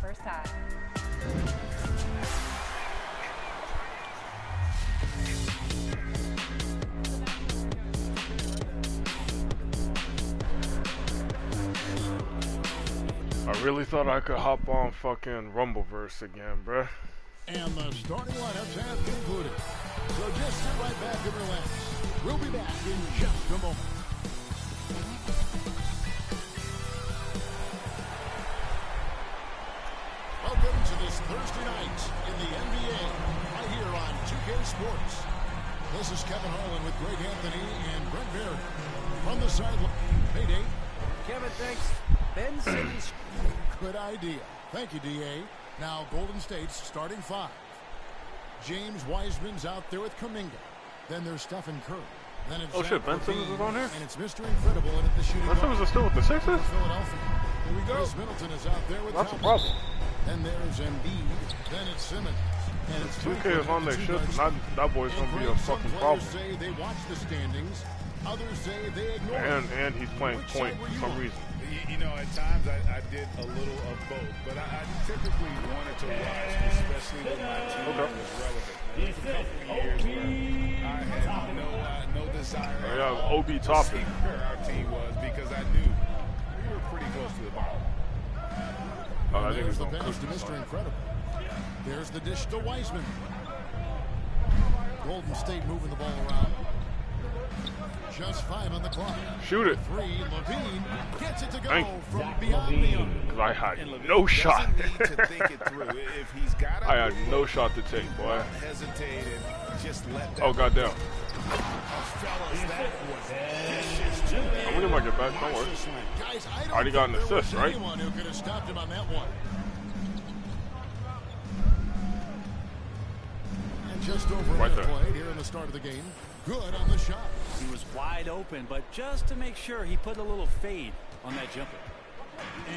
first half. I really thought I could hop on fucking Rumbleverse again, bruh. And the starting lineups have concluded. So just sit right back and relax. We'll be back in just a moment. Welcome to this Thursday night in the NBA, right here on 2K Sports. This is Kevin Harlan with Greg Anthony and Brent Barry. From the sideline, Payday. Kevin, thanks. Ben Simmons. Good idea. Thank you, D.A. Now, Golden State's starting five. James Wiseman's out there with Kuminga. Then there's Stephen Curry. Then it's shit, Ben Simmons is on here? And it's Mr. Incredible and at the shooting. Ben Simmons is still with the Sixers? Philadelphia. Here we go. Chris Middleton is out there with That's a problem. Then there's Embiid. Then it's Simmons. And it's 2K is on their shit. That boy's gonna be a fucking problem. Say they watch the standings. Others say they ignore and he's playing point for some reason. You know, at times I did a little of both, but I typically wanted to watch, especially when my team was relevant. There was a couple of years where I had no desire. Yeah, OB topping. Where our team was because I knew we were pretty close to the bottom. I think there's it's the gonna pass to Mr. Incredible. There's the dish to Wiseman. Golden State moving the ball around. Just 5 on the clock. Shoot it. 3, Levine gets it to go Thank from beyond the arc. Because I had no shot. I had no shot to take, boy. Oh, goddamn. I'm gonna get back. Don't worry. Guys, I already got an assist, right? Anyone who could have stopped him on that one. And just over a minute played here in the start of the game. Good on the shot. He was wide open, but just to make sure, he put a little fade on that jumper.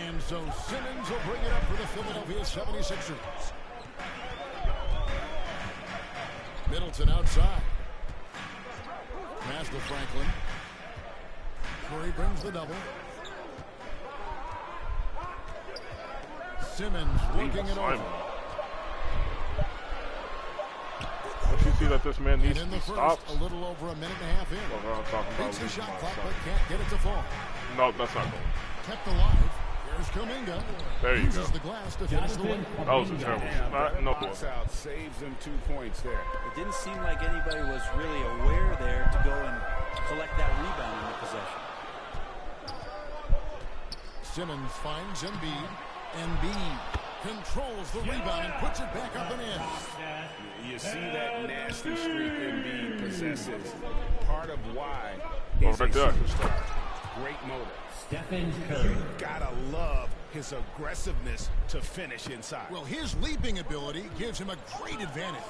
And so Simmons will bring it up for the Philadelphia 76ers. Middleton outside. Pass to Franklin. Curry brings the double. Simmons working it over. Don't you see that this man needs to be stopped? A little over a minute and a half in. Well, I'm talking about the shot clock, but can't get it to fall. No, that's not going. Kept alive. Here's Kuminga. There you go. The glass to finish the win. That was a terrible shot. No box out saves them 2 points there. It didn't seem like anybody was really aware there to go and collect that rebound in the possession. Simmons finds Embiid. Embiid controls the rebound and puts it back up and in. You see that nasty streak Embiid possesses. Part of why he's a superstar. Great motor. Stephen Curry. You gotta love his aggressiveness to finish inside. Well, his leaping ability gives him a great advantage.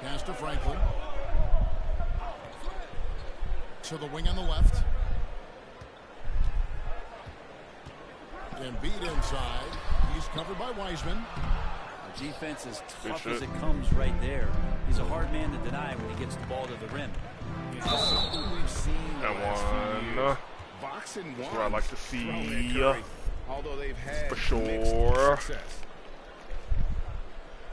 Pass to Franklin. To the wing on the left. Embiid inside. He's covered by Wiseman. The defense is tough as it comes right there. He's a hard man to deny when he gets the ball to the rim. We've seen one. Boxing that's what I like to see. Although they've had for sure.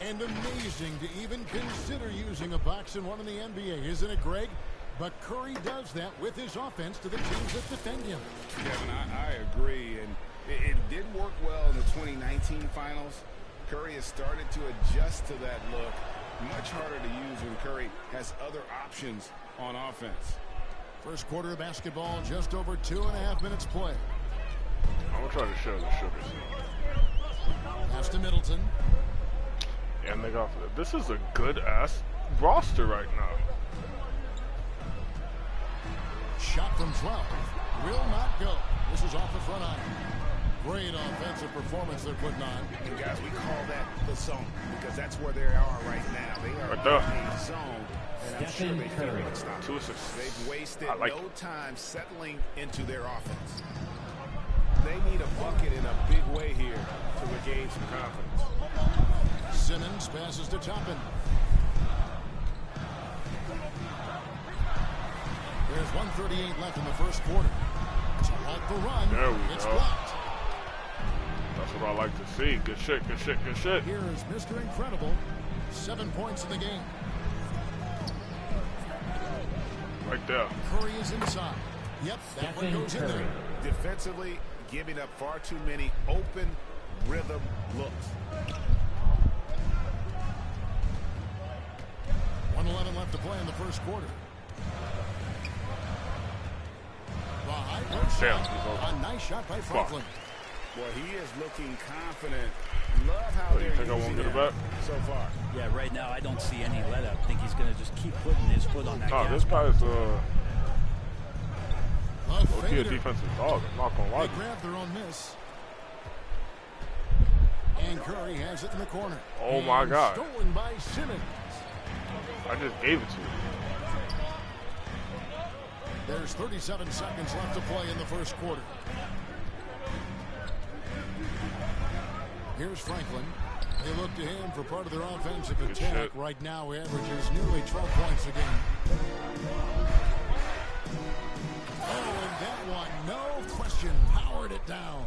And amazing to even consider using a box and one in the NBA, isn't it, Greg? But Curry does that with his offense to the teams that defend him. Kevin, I agree, and it did work well in the 2019 finals. Curry has started to adjust to that look. Much harder to use when Curry has other options on offense. First quarter of basketball, just over 2.5 minutes play. I'm gonna try to show the sugars. Pass to Middleton. And they got this is a good ass roster right now. Shot from 12. Will not go. This is off the front iron. Great offensive performance they're putting on. And guys, we call that the zone because that's where they are right now. They are right there. In the zone, and I'm sure they feel it stop. 2 assists. They've wasted like no time settling into their offense. They need a bucket in a big way here to regain some confidence. Simmons passes to Toppin. There's 1:38 left in the first quarter. To halt the run. There we it's go. blocked. what I like to see. Good shit, good shit, good shit. Here is Mr. Incredible. 7 points in the game. Right there. Curry is inside. Yep, that one goes in there. Defensively, giving up far too many open rhythm looks. 1:11 left to play in the first quarter. The high post shot. A nice shot by Franklin. Boy, he is looking confident. Love how they're think I won't get it back so far. Yeah, right now I don't see any let up. I think he's going to just keep putting his foot on that gas. This guy's A defensive dog. I'm not gonna lie. They grab their own miss. And Curry has it in the corner. Oh my God. Stolen by Simmons. I just gave it to you. There's 37 seconds left to play in the first quarter. Here's Franklin. They look to him for part of their offensive attack. Shit. Right now, he averages nearly 12 points a game. Oh, and that one, no question, powered it down.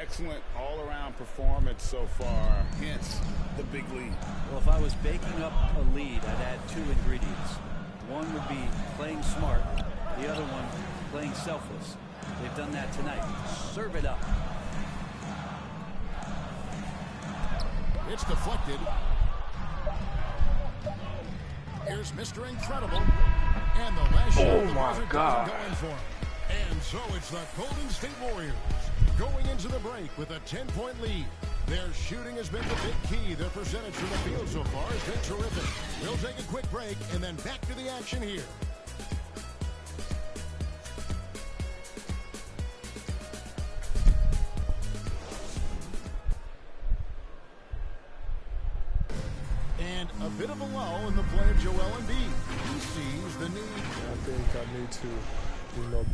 Excellent all-around performance so far, hence the big lead. Well, if I was baking up a lead, I'd add 2 ingredients. One would be playing smart. The other one, playing selfless. They've done that tonight. Serve it up. It's deflected. Here's Mr. Incredible. And the last shot Oh the my Wizards God. doesn't go in for him. And so it's the Golden State Warriors going into the break with a 10-point lead. Their shooting has been the big key. Their percentage from the field so far has been terrific. We'll take a quick break and then back to the action here. And a bit of a lull in the play of Joel Embiid. He sees the need. I think I need to,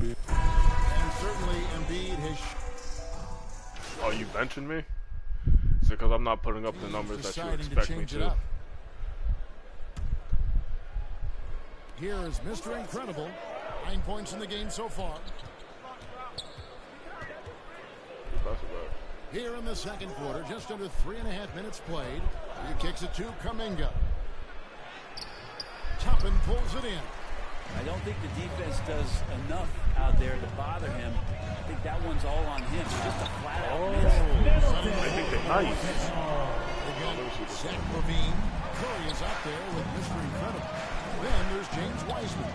be. And certainly Embiid has... Oh, you benching me? Is it because I'm not putting up the numbers that you expect me to? Here is Mr. Incredible. 9 points in the game so far. That's about. Here in the second quarter, just under 3.5 minutes played. He kicks it to Kuminga. Toppin pulls it in. I don't think the defense does enough out there to bother him. I think that one's all on him. Just a flat-out miss. I think they're nice. Again, Zach Levine. Curry is out there with Mr. Incredible. Then there's James Wiseman.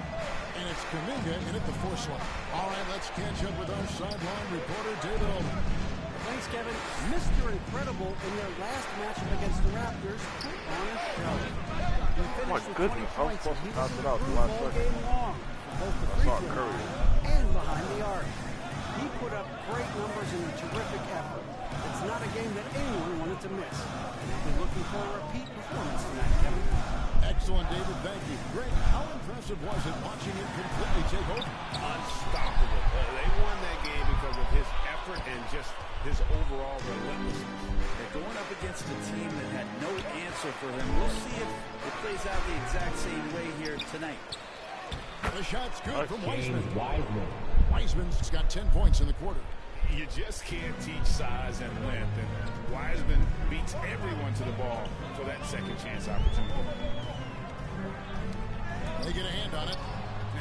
And it's Kuminga in at the 4 slot. All right, let's catch up with our sideline reporter, David Ullman. Thanks, Kevin. Mr. Incredible in their last matchup against the Raptors put on a show. He finished with 20 points and he was improved all game long, both the free throw line and behind the arc. He put up great numbers and a terrific effort. It's not a game that anyone wanted to miss. We're looking for a repeat performance tonight, Kevin. Excellent, David. Thank you. Greg, how impressive was it watching him completely take over? Unstoppable. They won that game because of his effort and just his overall relentlessness. They're going up against a team that had no answer for him. We'll see if it plays out the exact same way here tonight. The shot's good from Wiseman. Wiseman's got 10 points in the quarter. You just can't teach size and length, and Wiseman beats everyone to the ball for that second chance opportunity. They get a hand on it.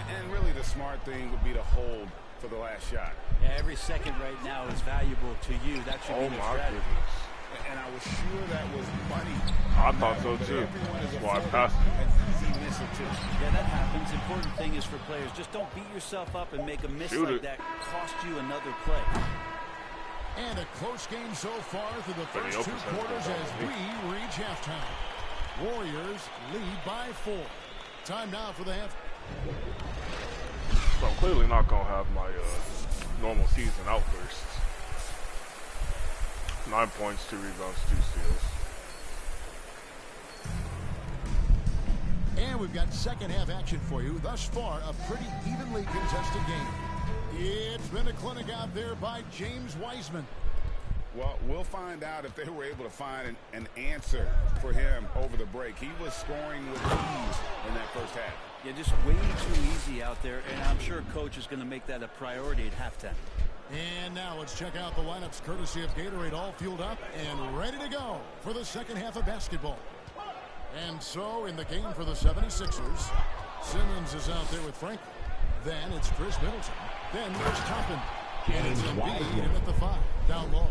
And really the smart thing would be to hold for the last shot. Yeah, every second right now is valuable to you. That should Oh be the my strategy. goodness. And I was sure that was money. I thought so too. That's why I passed it. An easy miss or two. Yeah, that happens. Important thing is for players, just don't beat yourself up and make a miss Shoot like it. that cost you another play. And a close game so far through the Pretty first 2 open quarters sense, as we reach halftime. Warriors lead by 4. Time now for the half. So I'm clearly not going to have my normal season outbursts. 9 points, 2 rebounds, 2 steals. And we've got second half action for you. Thus far, a pretty evenly contested game. It's been a clinic out there by James Wiseman. Well, we'll find out if they were able to find an answer for him over the break. He was scoring with ease in that first half. Yeah, just way too easy out there, and I'm sure coach is going to make that a priority at halftime. And now let's check out the lineups courtesy of Gatorade, all fueled up and ready to go for the second half of basketball. And so in the game for the 76ers, Simmons is out there with Franklin. Then it's Chris Middleton. Then there's Toppin. And it's Embiid in at the 5, down low.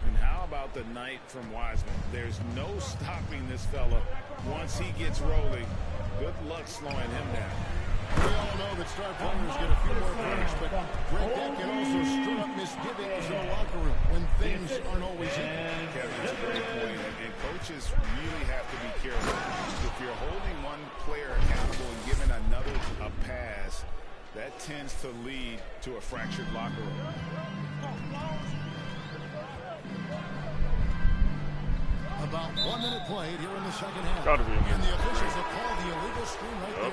And how about the night from Wiseman? There's no stopping this fella once he gets rolling. Good luck slowing him down. We all know that star players get a few more points, but Greg, that can also stir up misgivings in the locker room when things aren't always equal. Kevin, that's a great point, and coaches really have to be careful. If you're holding one player accountable and giving another a pass, that tends to lead to a fractured locker room. About 1 minute played here in the second half. Gotta be and the officials have called the illegal screen right there.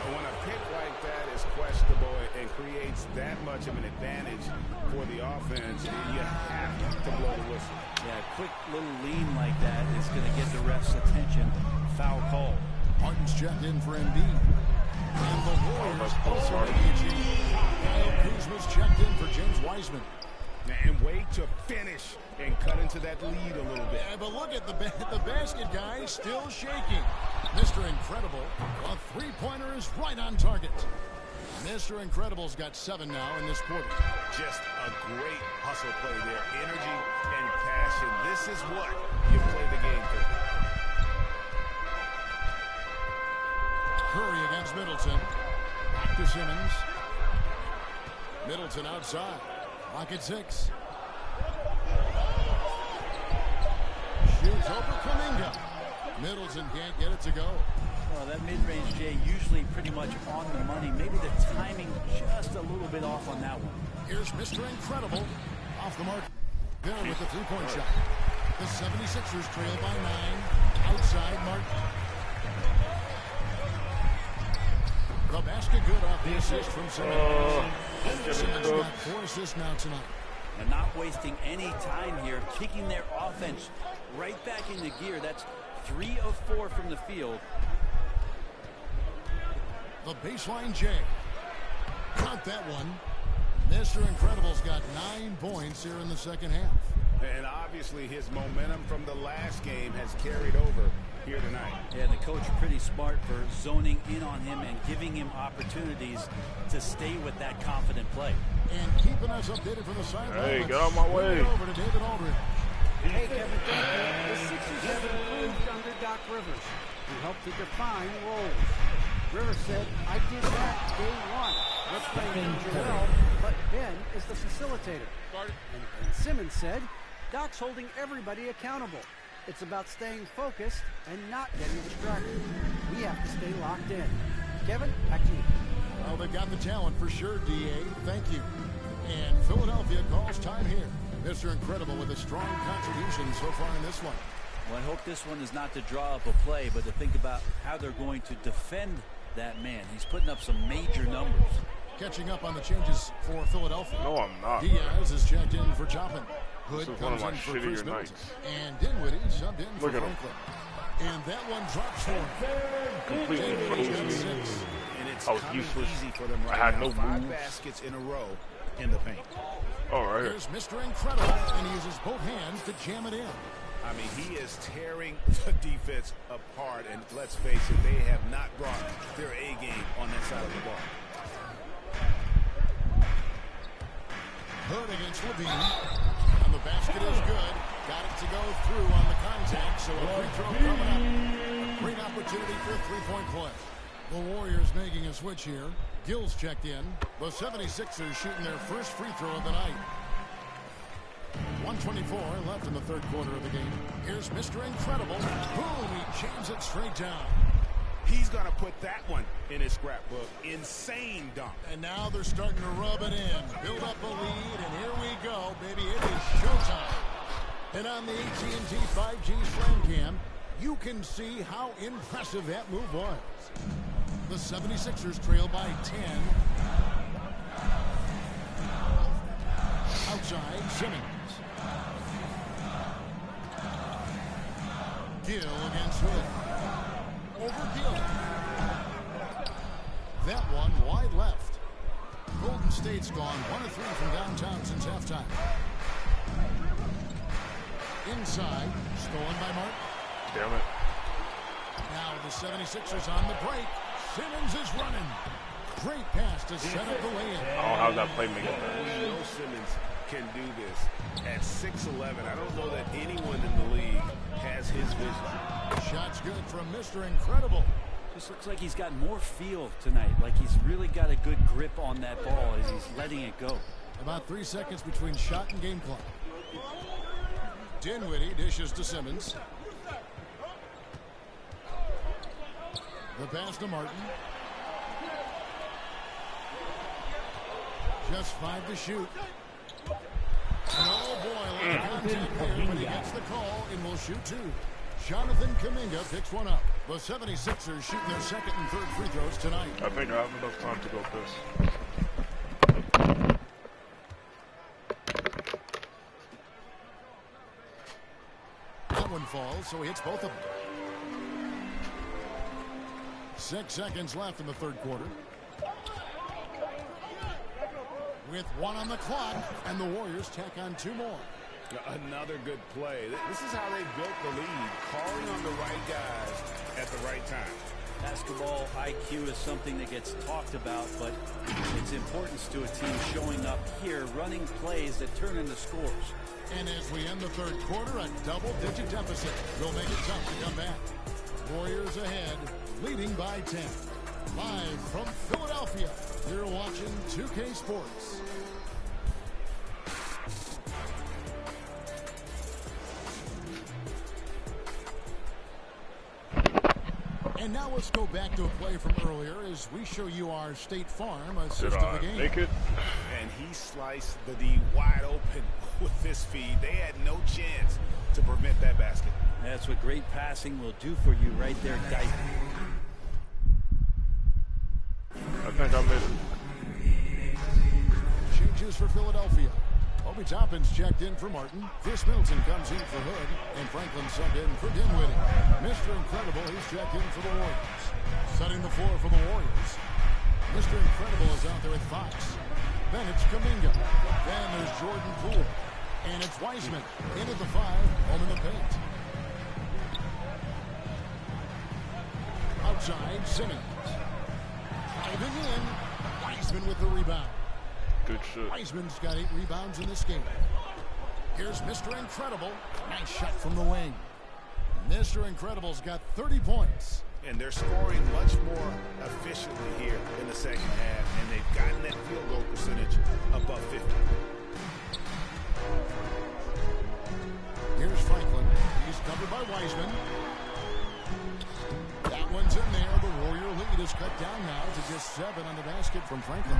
When a pick like that is questionable and creates that much of an advantage for the offense, you have to blow the whistle. Yeah, a quick little lean like that is going to get the ref's attention. Foul call. Martin's checked in for Embiid. And the Warriors also making a change. Kyle Kuzma's checked in for James Wiseman. And wait to finish and cut into that lead a little bit. Yeah, but look at the basket guy still shaking. Mr. Incredible, a three-pointer is right on target. Mr. Incredible's got 7 now in this quarter. Just a great hustle play there. Energy and passion. This is what you play the game for. Curry against Middleton. Back to Simmons. Middleton outside. Lock at 6. Shoots over Kuminga. Middleton can't get it to go. Well, that mid-range, Jay, usually pretty much on the money. Maybe the timing just a little bit off on that one. Here's Mr. Incredible. Off the mark. There with the three-point shot. The 76ers trail by 9. Outside Martin. The basket good off the assist from Simmons. Simmons got 4 assists now tonight. And not wasting any time here, kicking their offense right back into gear. That's 3 of 4 from the field. The baseline J. Count that one. Mr. Incredible's got 9 points here in the second half. And obviously his momentum from the last game has carried over here tonight. Yeah, the coach pretty smart for zoning in on him and giving him opportunities to stay with that confident play. And keeping us updated from the sideline. Hey, get out my way. Over to David Aldridge. Hey, Kevin, thank you. The Sixers have improved under Doc Rivers, who helped to define roles. Rivers said, I did that day 1. Let's play future well, but Ben is the facilitator. And Simmons said, Doc's holding everybody accountable. It's about staying focused and not getting distracted. We have to stay locked in. Kevin, back to you. Well, they've got the talent for sure, D.A. Thank you. And Philadelphia calls time here. Mr. Incredible with a strong contribution so far in this one. Well, I hope this one is not to draw up a play, but to think about how they're going to defend that man. He's putting up some major numbers. Catching up on the changes for Philadelphia. No, I'm not. Diaz is checked in for Toppin. Hood This is one of comes my in for Chris shittier Middleton. nights. And Dinwiddie subbed in for Look at him. Franklin. And that one drops for him. Completely Dinwiddie's got frozen. 6. And it's I was coming useless. easy for them right I had now. no 5 moves. baskets in a row in the paint. Oh, right here. Here's Mr. Incredible, and he uses both hands to jam it in. I mean, he is tearing the defense apart, and let's face it, they have not brought their A game on that side of the ball. Hood against Levine. And the basket is good. Got it to go through on the contact, so a free throw coming up. A great opportunity for a three-point play. The Warriors making a switch here. Gill's checked in. The 76ers shooting their first free throw of the night. 1:24 left in the third quarter of the game. Here's Mr. Incredible. Boom, he jams it straight down. He's going to put that one in his scrapbook. Insane dunk. And now they're starting to rub it in. Build up a lead, and here we go, baby. It is showtime. And on the AT&T 5G Slam Cam, you can see how impressive that move was. The 76ers trail by 10. Outside, Simmons. Gill against Hood. Over Gill. That one wide left. Golden Golden State's gone 1 of 3 from downtown since halftime. Inside, stolen by Martin. Damn it. Now the 76ers on the break. Simmons is running. Great pass to set up the lay-in. Oh, how's that playmaker? We know Simmons can do this. At 6'11", I don't know that anyone in the league has his vision. Shot's good from Mr. Incredible. Just looks like he's got more feel tonight. Like he's really got a good grip on that ball as he's letting it go. About 3 seconds between shot and game clock. Dinwiddie dishes to Simmons. The pass to Martin. Just 5 to shoot. And oh boy, a lot of contact there, but he gets the call and will shoot 2. Jonathan Kuminga picks one up. The 76ers shooting their second and third free throws tonight. I think I have enough time to go piss. That one falls, so he hits both of them. 6 seconds left in the third quarter. With 1 on the clock, and the Warriors tack on 2 more. Another good play. This is how they built the lead, calling on the right guys at the right time. Basketball IQ is something that gets talked about, but its importance to a team showing up here, running plays that turn into scores. And as we end the third quarter, a double-digit deficit will make it tough to come back. Warriors ahead, leading by 10. Live from Philadelphia, you're watching 2K Sports. And now let's go back to a play from earlier as we show you our State Farm assist of the game. Make it? And he sliced the D wide open with this feed. They had no chance to prevent that basket. That's what great passing will do for you right there, Dyke. I think I missed it. Changes for Philadelphia. Obi Toppin's checked in for Martin. Chris Middleton comes in for Hood. And Franklin subbed in for Dinwiddie. Mr. Incredible, he's checked in for the Warriors. Setting the floor for the Warriors. Mr. Incredible is out there with Fox. Then it's Kuminga. Then there's Jordan Poole. And it's Wiseman into the 5, home in the paint. Outside, Simmons. Diving in. Wiseman with the rebound. Good shit. Wiseman's got 8 rebounds in this game. Here's Mr. Incredible. Nice shot from the wing. Mr. Incredible's got 30 points. And they're scoring much more efficiently here in the second half. And they've gotten that field goal percentage above 50. Here's Franklin. He's covered by Wiseman. That one's in there. The Warrior lead is cut down now to just 7 on the basket from Franklin.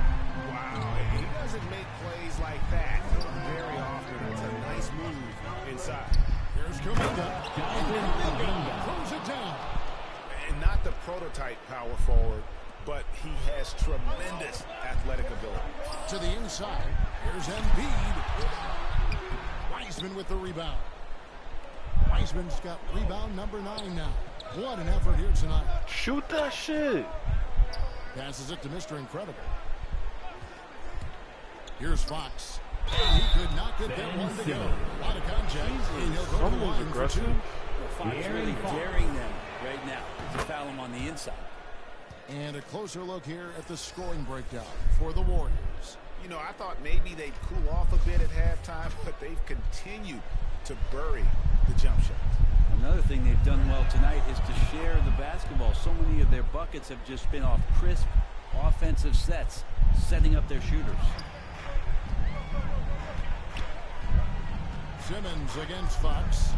Wow, he doesn't make plays like that very often. It's a nice move inside. Here's Kuminga. Kuminga throws it down. And not the prototype power forward, but he has tremendous athletic ability. To the inside. Here's Embiid. Wiseman with the rebound. Wiseman's got rebound number 9 now. What an effort here tonight. Shoot that shit. Passes it to Mr. Incredible. Here's Fox. He could not get that one to go. A lot of contact. And he'll go to the line for 2. Well, Fox really daring them right now to foul him on the inside. And a closer look here at the scoring breakdown for the Warriors. You know, I thought maybe they'd cool off a bit at halftime, but they've continued to bury the jump shots. Another thing they've done well tonight is to share the basketball. So many of their buckets have just been off crisp offensive sets, setting up their shooters. Simmons against Fox.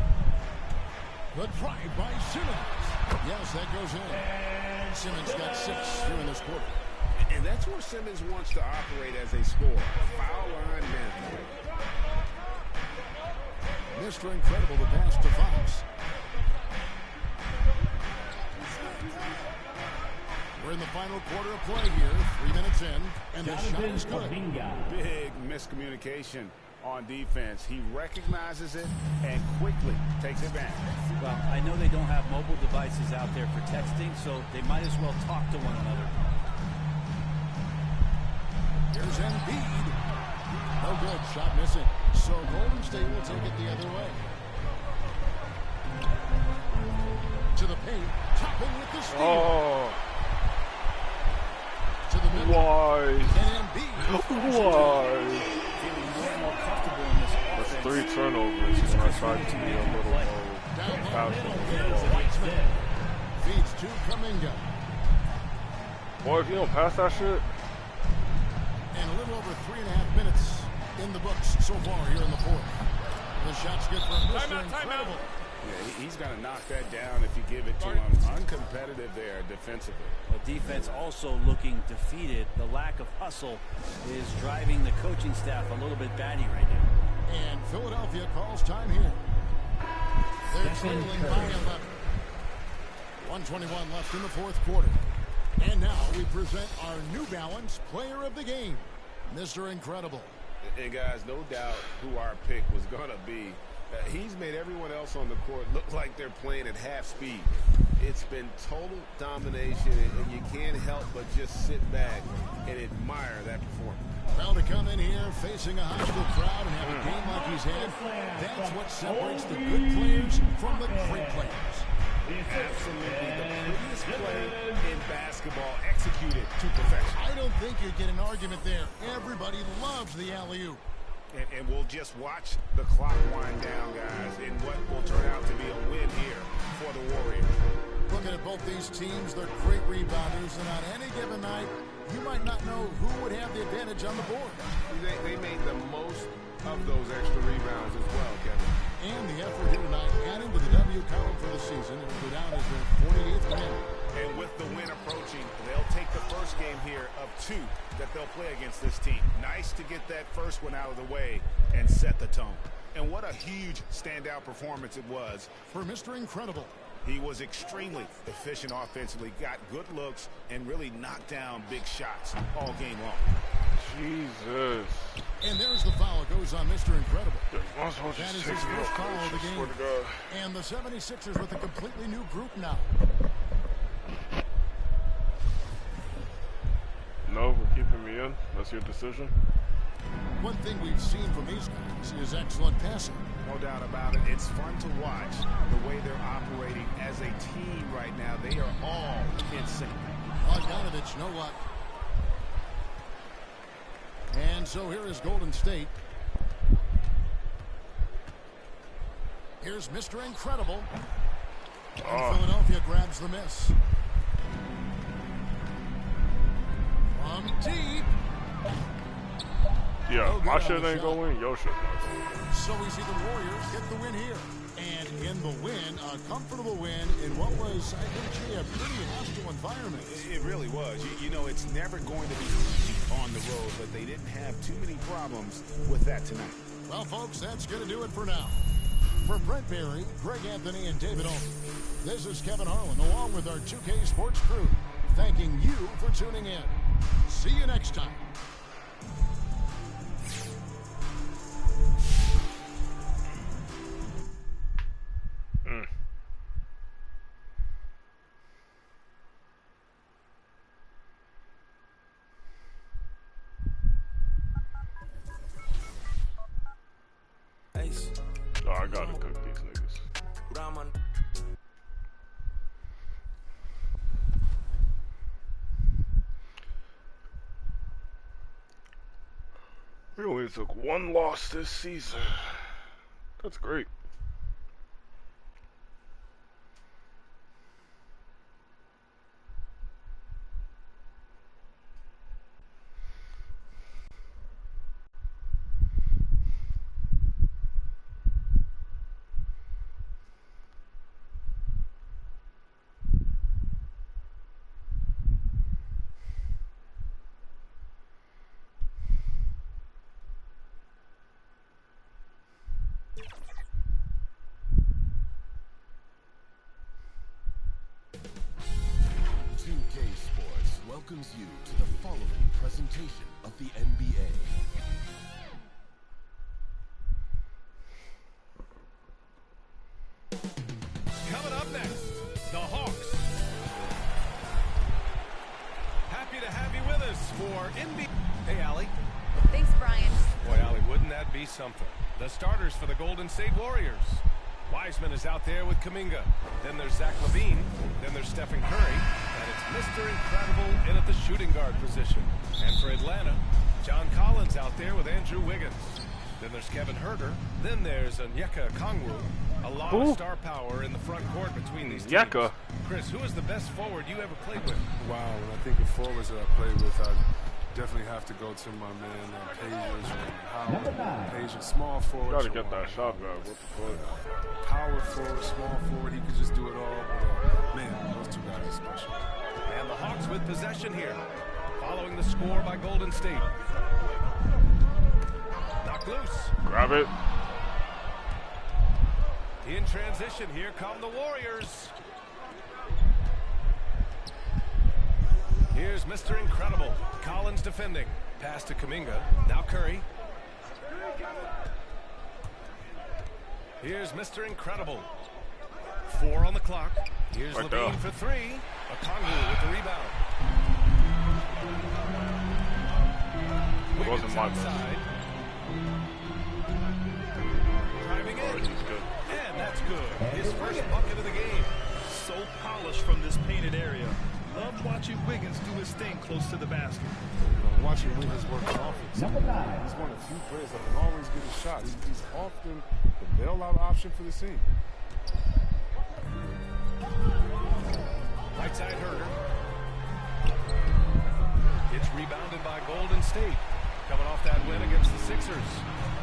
The drive by Simmons. Yes, that goes in. Simmons got 6 here in this quarter. And that's where Simmons wants to operate as a scorer. Foul line management. Mr. Incredible, the pass to Fox. We're in the final quarter of play here. 3 minutes in, and the shot is good. Big miscommunication on defense. He recognizes it and quickly takes advantage. Well, I know they don't have mobile devices out there for texting, so they might as well talk to one another. Here's Embiid. No good. Shot missing. So Golden State will take it the other way. To the paint. Topping with the steal. Oh. To the middle. Why? And Embiid. Why? Feeling more and more comfortable in this That's offense. 3 turnovers when I tried to be a little more passive. Feeds to Kuminga. Boy, if you don't pass that shit. And a little over 3.5 minutes in the books so far here in the fourth. The shot's good from Mr. Incredible. Yeah, he's going to knock that down if you give it to him. Uncompetitive there defensively. The defense also looking defeated. The lack of hustle is driving the coaching staff a little bit batty right now. And Philadelphia calls time here. They're trailing by 11. 1:21 left in the fourth quarter. And now we present our New Balance Player of the Game, Mr. Incredible. And guys, no doubt who our pick was going to be. He's made everyone else on the court look like they're playing at half speed. It's been total domination, and you can't help but just sit back and admire that performance. Well, to come in here facing a hostile crowd and have a game like he's had, that's what separates the good players from the great players. Absolutely the prettiest play in basketball, executed to perfection. I don't think you get an argument there. Everybody loves the alley-oop. And we'll just watch the clock wind down, guys, in what will turn out to be a win here for the Warriors. Looking at both these teams, they're great rebounders, and on any given night, you might not know who would have the advantage on the board. They made the most of those extra rebounds as well, Kevin. And the effort here tonight, adding to the W column for the season, it will go down as their 48th win. And with the win approaching, they'll take the first game here of 2 that they'll play against this team. Nice to get that first one out of the way and set the tone. And what a huge standout performance it was for Mr. Incredible. He was extremely efficient offensively, got good looks, and really knocked down big shots all game long. Jesus. And there's the foul. It goes on Mr. Incredible. That is his first foul of the game. And the 76ers with a completely new group now. No, we're keeping me in. That's your decision. One thing we've seen from these guys is excellent passing. No doubt about it. It's fun to watch the way they're operating as a team right now. They are all in sync. Bogdanovich, no luck. And so here is Golden State. Here's Mr. Incredible. And Philadelphia grabs the miss. From deep. Yeah, my shit ain't gonna win. Your shit not. So we see the Warriors get the win here. And in the win, a comfortable win in what was, I think, a pretty hostile environment. It really was. You know, it's never going to be easy on the road, but they didn't have too many problems with that tonight. Well, folks, that's going to do it for now. For Brent Berry, Greg Anthony, and David Owen, this is Kevin Harlan, along with our 2K Sports crew, thanking you for tuning in. See you next time. Oh, I gotta cook these niggas. We only took 1 loss this season. That's great. Welcomes you to the following presentation of the NBA. Coming up next, the Hawks. Happy to have you with us for NBA. Hey, Allie. Thanks, Brian. Boy, Allie, wouldn't that be something? The starters for the Golden State Warriors. Wiseman is out there with Kuminga. Then there's Zach LaVine. Then there's Stephen Curry. And it's Mr. Incredible in at the shooting guard position. And for Atlanta, John Collins out there with Andrew Wiggins. Then there's Kevin Huerter. Then there's Onyeka Okongwu. A lot of star power in the front court between these teams. Chris, who is the best forward you ever played with? Wow, when I think of forwards that I played with, I definitely have to go to my man Pages or Howard. Pages, small forward. Gotta get that shot back. What the fuck? Power forward, small forward. He could just do it all. But, man, those two guys are special. And the Hawks with possession here, following the score by Golden State. Knocked loose. Grab it. In transition, here come the Warriors. Here's Mr. Incredible. Collins defending. Pass to Kuminga. Now Curry. Here's Mr. Incredible. 4 on the clock. Here's LaVine for 3. Okongwu with the rebound. It wasn't my outside. Driving in. And that's good. His first bucket of the game. So polished from this painted area. Love watching Wiggins do his thing close to the basket. Watching Wiggins work on offense. He's one of the few players that can always get his shots. He's often the bailout option for the team. Right side Huerter. It's rebounded by Golden State. Coming off that win against the Sixers.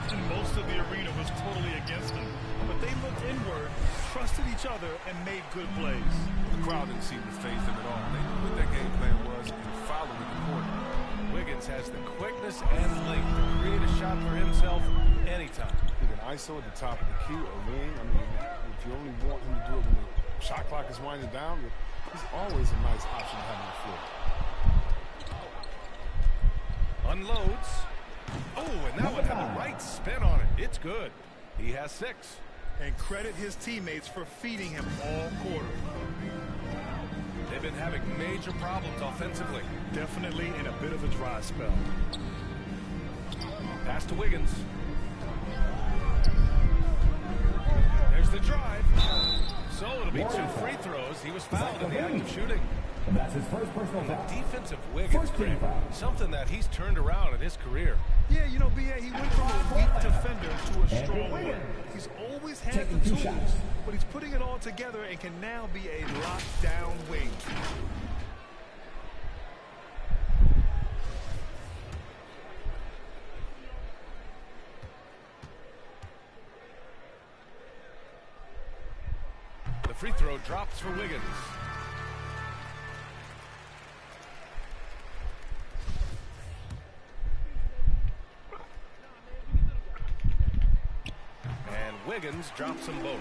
And most of the arena was totally against them. But they looked inward, trusted each other, and made good plays. The crowd didn't seem to faze them at all. They knew what their game plan was and followed it accordingly. Wiggins has the quickness and length to create a shot for himself anytime. He can ISO at the top of the key or wing. I mean, if you only want him to do it when the shot clock is winding down, he's always a nice option to have on the floor. Unloads. Oh, and that one had the right spin on it. It's good. He has 6. And credit his teammates for feeding him all quarter. They've been having major problems offensively. Definitely in a bit of a dry spell. Pass to Wiggins. There's the drive. So it'll be 2 free throws. He was fouled in the act of shooting. And that's his first personal foul. Defensive Wiggins, something that he's turned around in his career. Yeah, you know, B.A., he went from a weak defender to a strong one. He's always had the tools, but he's putting it all together and can now be a lockdown wing. The free throw drops for Wiggins. Wiggins drops them both.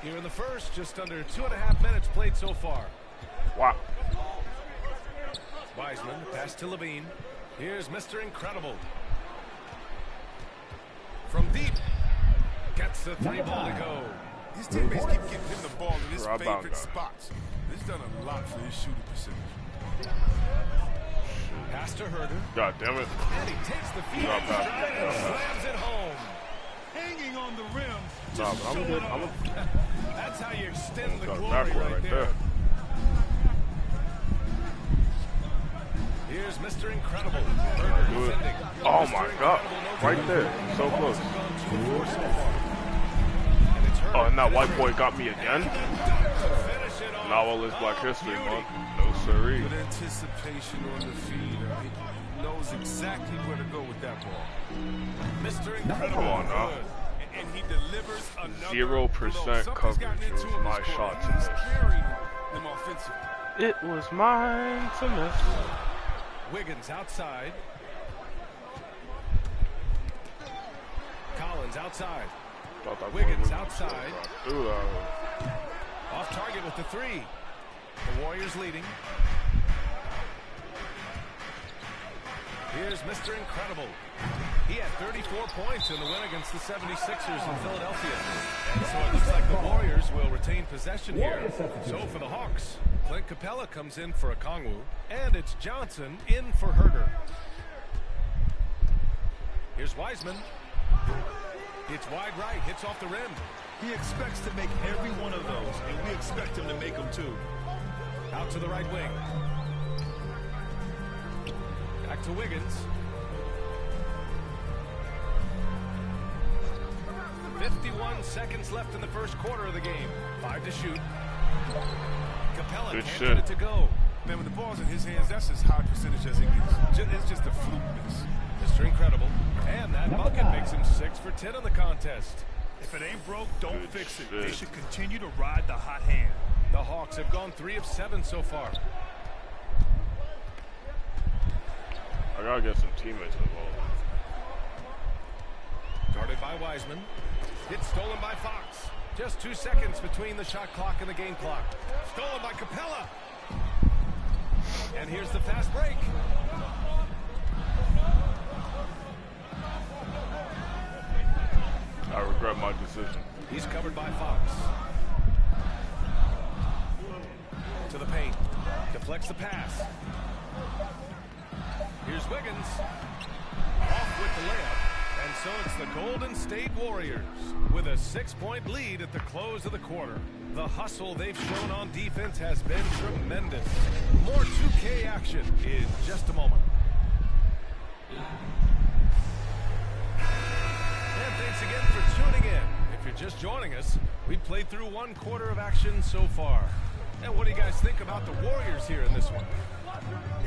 Here in the first, just under 2.5 minutes played so far. Wow. Wiseman, pass to LaVine. Here's Mr. Incredible. From deep. Gets the 3 ball to go. His teammates keep getting him the ball in his favorite spots. He's done a lot for his shooting percentage. Pass to Huerter. God damn it. And he takes the feed and slams it home. Hanging on the rim. Nah, but I'm good. That's how you extend the glory right there. Here's Mr. Incredible. Good. Oh my God. Right there. So close. Oh, and that white boy got me again? Now all is Black History Month. No siree. Good anticipation on the feed. He knows exactly where to go with that ball. Mr. Incredible. Come on now. And he delivers another 0% coverage. It was my shot to miss. It was mine to miss. Wiggins outside. Collins outside. Wiggins outside. Off target with the 3. The Warriors leading. Here's Mr. Incredible. He had 34 points in the win against the 76ers in Philadelphia. And so it looks like the Warriors will retain possession here. So for the Hawks, Clint Capella comes in for Okongwu, and it's Johnson in for Herder. Here's Wiseman. It's wide right, hits off the rim. He expects to make every one of those, and we expect him to make them too. Out to the right wing. Back to Wiggins. 51 seconds left in the first quarter of the game. 5 to shoot. Capella can't get it to go. Man, when the ball's in his hands, that's as high percentage as it gets. It's just a fluke miss. Mr. Incredible. And that bucket makes him 6 for 10 in the contest. If it ain't broke, don't fix it. They should continue to ride the hot hand. The Hawks have gone 3 of 7 so far. I gotta get some teammates involved. Guarded by Wiseman. It's stolen by Fox. Just 2 seconds between the shot clock and the game clock. Stolen by Capella. And here's the fast break. I regret my decision. He's covered by Fox. To the paint. Deflects the pass. Here's Wiggins. Off with the layup. And so it's the Golden State Warriors with a 6-point lead at the close of the quarter. The hustle they've shown on defense has been tremendous. More 2K action in just a moment. And thanks again for tuning in. If you're just joining us, we've played through 1 quarter of action so far. And what do you guys think about the Warriors here in this one?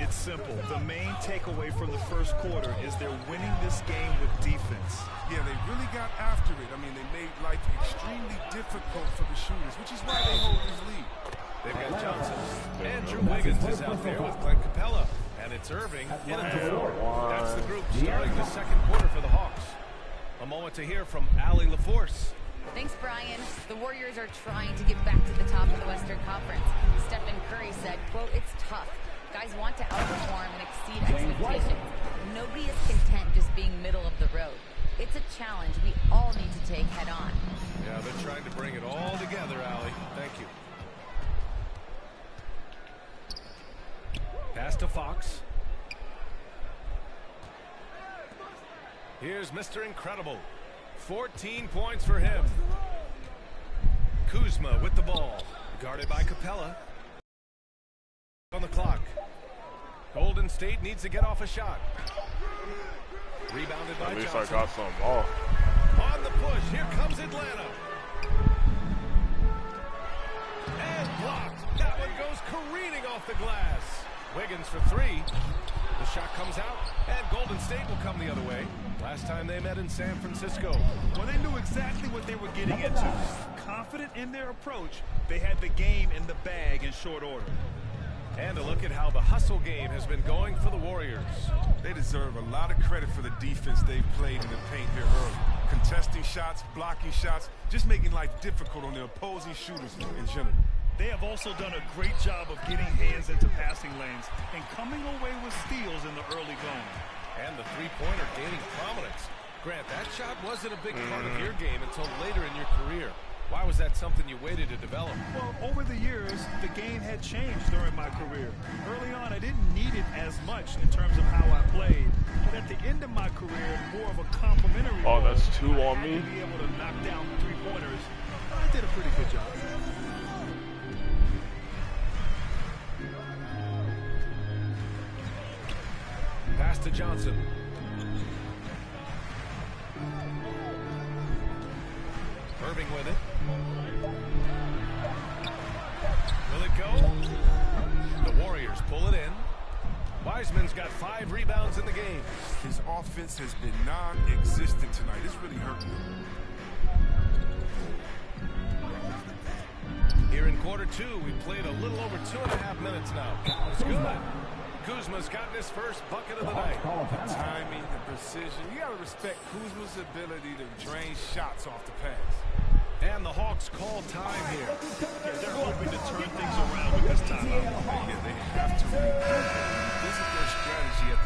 It's simple. The main takeaway from the first quarter is they're winning this game with defense. Yeah, they really got after it. I mean, they made life extremely difficult for the shooters, which is why they hold this lead. They've got Johnson. Andrew Wiggins is out there with Clint Capella. And it's Irving in at the 4. That's the group starting the second quarter for the Hawks. A moment to hear from Allie LaForce. Thanks, Brian. The Warriors are trying to get back to the top of the Western Conference. Stephen Curry said, quote, "It's tough. Guys want to outperform and exceed expectations. Nobody is content just being middle of the road. It's a challenge we all need to take head on." Yeah, they're trying to bring it all together, Allie. Thank you. Pass to Fox. Here's Mr. Incredible. 14 points for him. Kuzma with the ball. Guarded by Capella. On the clock. Golden State needs to get off a shot. Rebounded by Johnson. At least I got some off. On the push. Here comes Atlanta. And blocked. That one goes careening off the glass. Wiggins for 3. The shot comes out, and Golden State will come the other way. Last time they met in San Francisco. Well, they knew exactly what they were getting into. Confident in their approach, they had the game in the bag in short order. And a look at how the hustle game has been going for the Warriors. They deserve a lot of credit for the defense they've played in the paint here early. Contesting shots, blocking shots, just making life difficult on the opposing shooters in general. They have also done a great job of getting hands into passing lanes and coming away with steals in the early going. And the three-pointer gaining prominence. Grant, that shot wasn't a big part of your game until later in your career. Why was that something you waited to develop? Well, over the years, the game had changed during my career. Early on, I didn't need it as much in terms of how I played. But at the end of my career, more of a complimentary role. Oh, that's 2 on me. To be able to knock down three-pointers, I did a pretty good job. Pass to Johnson. Irving with it. Will it go? The Warriors pull it in. Wiseman's got 5 rebounds in the game. His offense has been non-existent tonight. It's really hurting him. Here in quarter 2, we've played a little over 2.5 minutes now. It's good. Kuzma's gotten his first bucket of the night. The timing, the precision. You got to respect Kuzma's ability to drain shots off the pass. And the Hawks call time here. Yeah, they're hoping to turn things around with this timeout. Yeah, they have to. This is their strategy at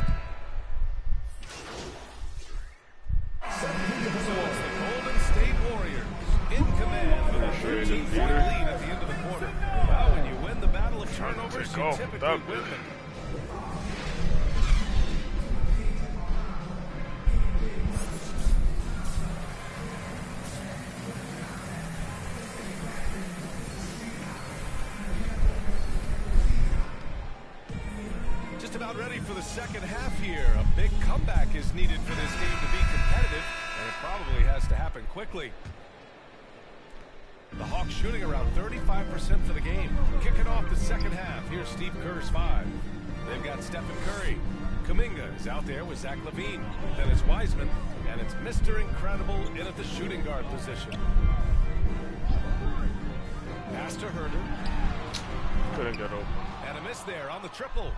3-point lead at the end of the quarter. Well, when you win the battle of turnovers, you typically win them. Just about ready for the second half here. A big comeback is needed for this game to be competitive, and it probably has to happen quickly. The Hawks shooting around 35% for the game. Kicking off the second half. Here's Steve Kerr's 5. They've got Stephen Curry. Kuminga is out there with Zach LaVine. Then it's Wiseman, and it's Mr. Incredible in at the shooting guard position. Pass to Herder. Couldn't get open. And a miss there on the triple.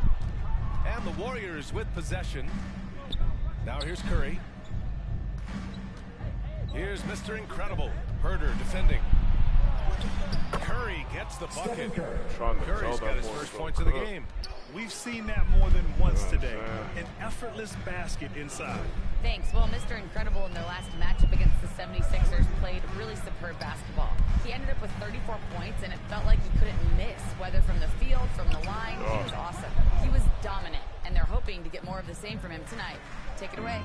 And the Warriors with possession. Now here's Curry. Here's Mr. Incredible. Herder defending. Curry gets the bucket. Curry's got his first points of the game. We've seen that more than once today. An effortless basket inside. Thanks. Well, Mr. Incredible in their last matchup against the 76ers played really superb basketball. He ended up with 34 points, and it felt like he couldn't miss, whether from the field, from the line. He was awesome. He was dominant, and they're hoping to get more of the same from him tonight. Take it away.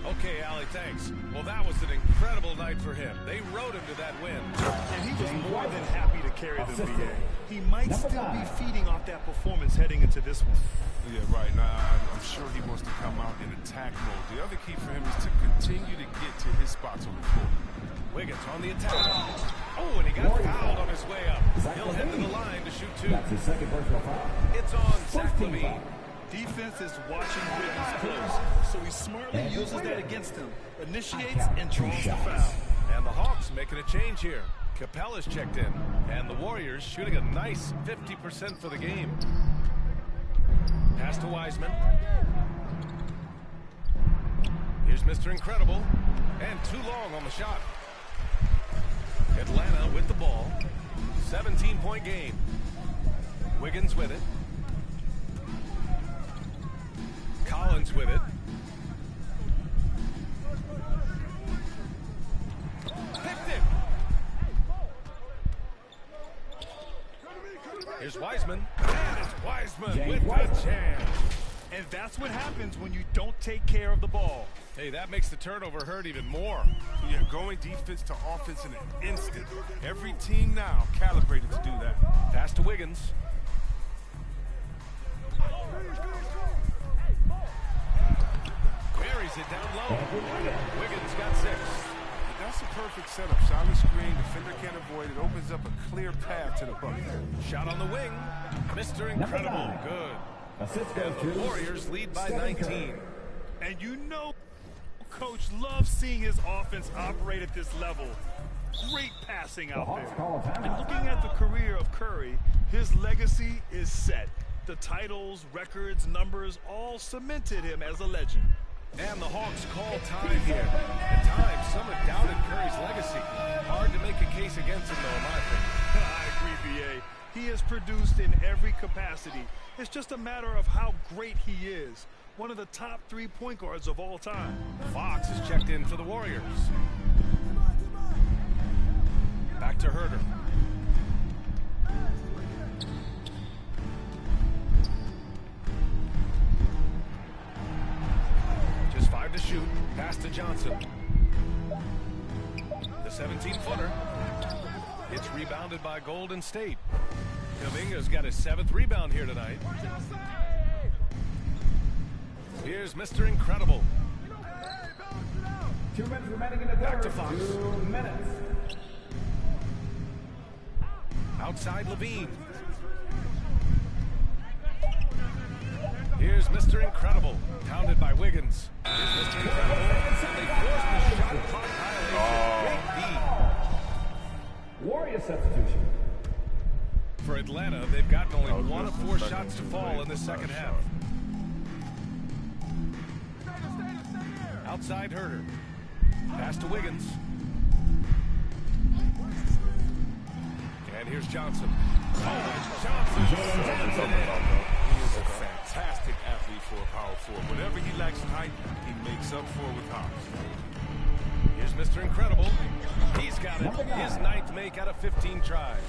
Okay, Allie, thanks. Well, that was an incredible night for him. They rode him to that win. And he was more than happy to carry them, BA. He might still be feeding off that performance heading into this one. Yeah, right. Now, I'm sure he wants to come out in attack mode. The other key for him is to continue to get to his spots on the court. Wiggins on the attack. Oh, and he got fouled on his way up. He'll head to the line to shoot 2. That's his second personal foul. It's on Zach LaVine. Defense is watching Wiggins close, so he smartly uses that against him, initiates and draws the foul. And the Hawks making a change here. Capella's checked in, and the Warriors shooting a nice 50% for the game. Pass to Wiseman. Here's Mr. Incredible, and too long on the shot. Atlanta with the ball. 17-point game. Wiggins with it. Collins with it. Picked it. Here's Wiseman. And it's Wiseman with the jam. And that's what happens when you don't take care of the ball. Hey, that makes the turnover hurt even more. Yeah, going defense to offense in an instant. Every team now calibrated to do that. Pass to Wiggins. Buries it down low. Wiggins got 6. That's a perfect setup. Solid screen, defender can't avoid it. Opens up a clear path to the bucket. Shot on the wing. Mr. Incredible. Good. And the Warriors lead by 19. And you know, Coach loves seeing his offense operate at this level. Great passing out there. And looking at the career of Curry, his legacy is set. The titles, records, numbers all cemented him as a legend. And the Hawks call time here. At times, some have doubted Curry's legacy. Hard to make a case against him, though, in my opinion. I agree, B.A. He has produced in every capacity. It's just a matter of how great he is. One of the top 3 point guards of all time. Fox is checked in for the Warriors. Back to Herder. Just 5 to shoot. Pass to Johnson. The 17-footer. It's rebounded by Golden State. Kuminga's got his 7th rebound here tonight. Here's Mr. Incredible. 2 minutes remaining in the third. Back to Fox. 2 minutes. Outside LaVine. Here's Mr. Incredible. Pounded by Wiggins. Here's Mr. Incredible. And they force the shot clock violation. Great Warrior substitution. For Atlanta, they've gotten only 1 of 4 shots to fall in the second half. Outside Herder. Pass to Wiggins. And here's Johnson. Oh, Johnson. He is a fantastic athlete for a power forward. Whatever he lacks in height, he makes up for with hops. Here's Mr. Incredible. He's got it. His 9th make out of 15 tries.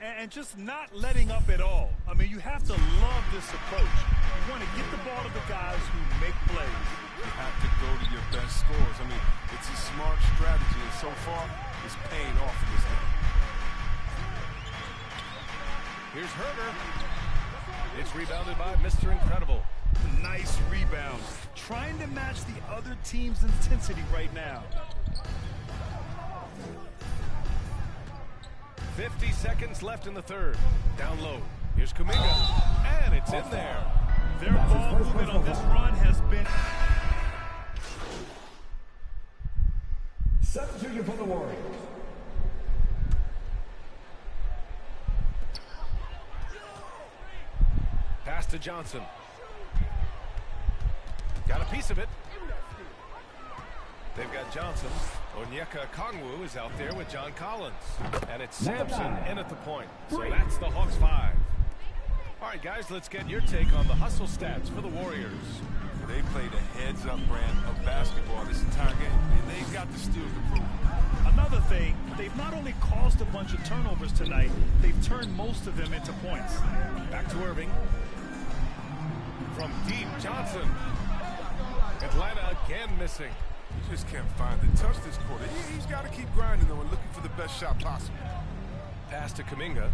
And just not letting up at all. I mean, you have to love this approach. You want to get the ball to the guys who make plays. You have to go to your best scores. I mean, it's a smart strategy, and so far, it's paying off in this game. Here's Herder. It's rebounded by Mr. Incredible. Nice rebound. Trying to match the other team's intensity right now. 50 seconds left in the third. Down low. Here's Kuminga. And it's in there. Their ball movement on this run has been... Substitution for the Warriors. Pass to Johnson. Got a piece of it. They've got Johnson. Onyeka Kongwu is out there with John Collins. And it's Sampson in at the point. So that's the Hawks 5. All right, guys, let's get your take on the hustle stats for the Warriors. They played a heads-up brand of basketball this entire game, and they've got the steals to prove it. Another thing, they've not only caused a bunch of turnovers tonight, they've turned most of them into points. Back to Irving. From deep, Johnson. Atlanta again missing. He just can't find the touch this quarter. He's got to keep grinding, though, and looking for the best shot possible. Pass to Kuminga.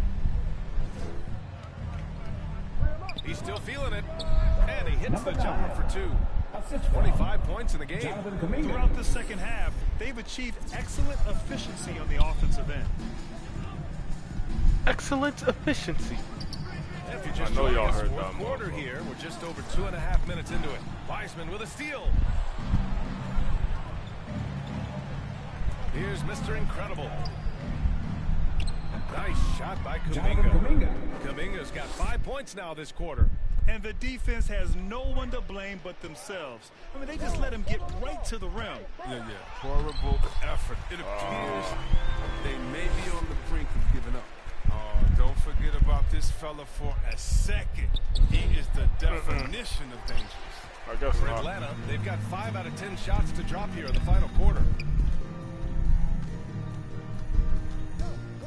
He's still feeling it. And he hits the jumper for 2. 25 points in the game. Throughout the second half, they've achieved excellent efficiency on the offensive end. Excellent efficiency. If you just I know y'all heard fourth that. Quarter here. We're just over 2.5 minutes into it. Wiseman with a steal. Here's Mr. Incredible. Nice shot by Kuminga. Kuminga's got 5 points now this quarter. And the defense has no one to blame but themselves. I mean, they just let him get right to the rim. Yeah. Horrible effort. It appears they may be on the brink of giving up. Don't forget about this fella for a second. He is the definition of dangerous. I guess for not. Atlanta, they've got 5 out of 10 shots to drop here in the final quarter.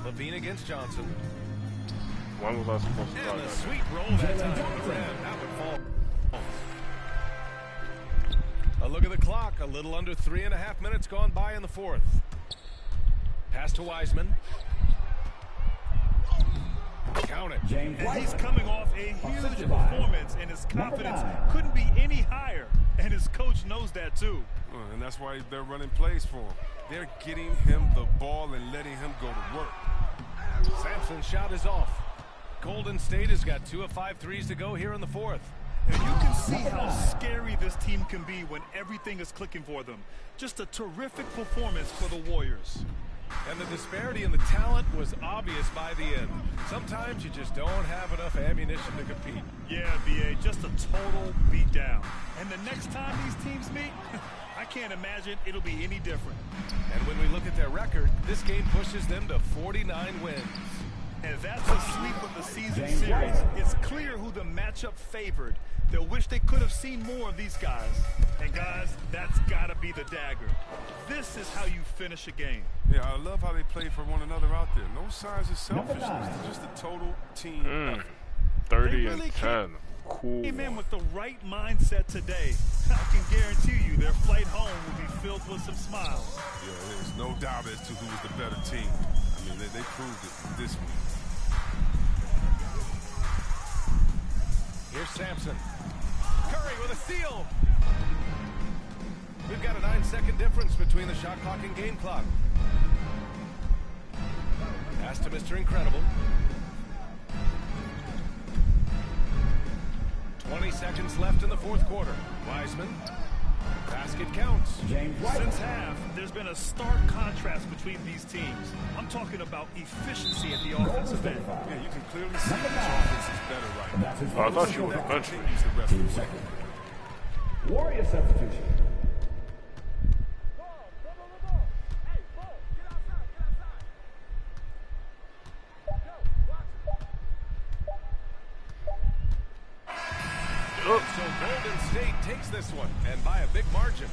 Levine against Johnson. When was I supposed to And start a that? sweet roll that time to the rim. That would fall. A look at the clock. A little under 3.5 minutes gone by in the fourth. Pass to Wiseman. Count it. And he's coming off a huge performance, and his confidence couldn't be any higher. And his coach knows that, too. And that's why they're running plays for him. They're getting him the ball and letting him go to work. Sampson's shot is off. Golden State has got 2 of 5 threes to go here in the fourth. And you can see how scary this team can be when everything is clicking for them. Just a terrific performance for the Warriors. And the disparity in the talent was obvious by the end. Sometimes you just don't have enough ammunition to compete. Yeah, B.A., just a total beatdown. And the next time these teams meet, I can't imagine it'll be any different. And when we look at their record, this game pushes them to 49 wins. And that's a sweep of the season series. It's clear who the matchup favored. They'll wish they could have seen more of these guys. And guys, that's got to be the dagger. This is how you finish a game. Yeah, I love how they play for one another out there. No signs of selfishness. Just a total team effort. 30 and 10. Cool. Came in with the right mindset today. I can guarantee you their flight home will be filled with some smiles. Yeah, there's no doubt as to who was the better team. I mean, they proved it this week. Here's Sampson. Curry with a steal. We've got a 9-second difference between the shot clock and game clock. Pass to Mr. Incredible. 20 seconds left in the fourth quarter. Wiseman. Basket counts. Since half, there's been a stark contrast between these teams. I'm talking about efficiency at the offensive end. Yeah, you can clearly see which offense is better right now. I thought you were country. The rest of the way. Warrior substitution. So Golden State takes this one, and by a big margin.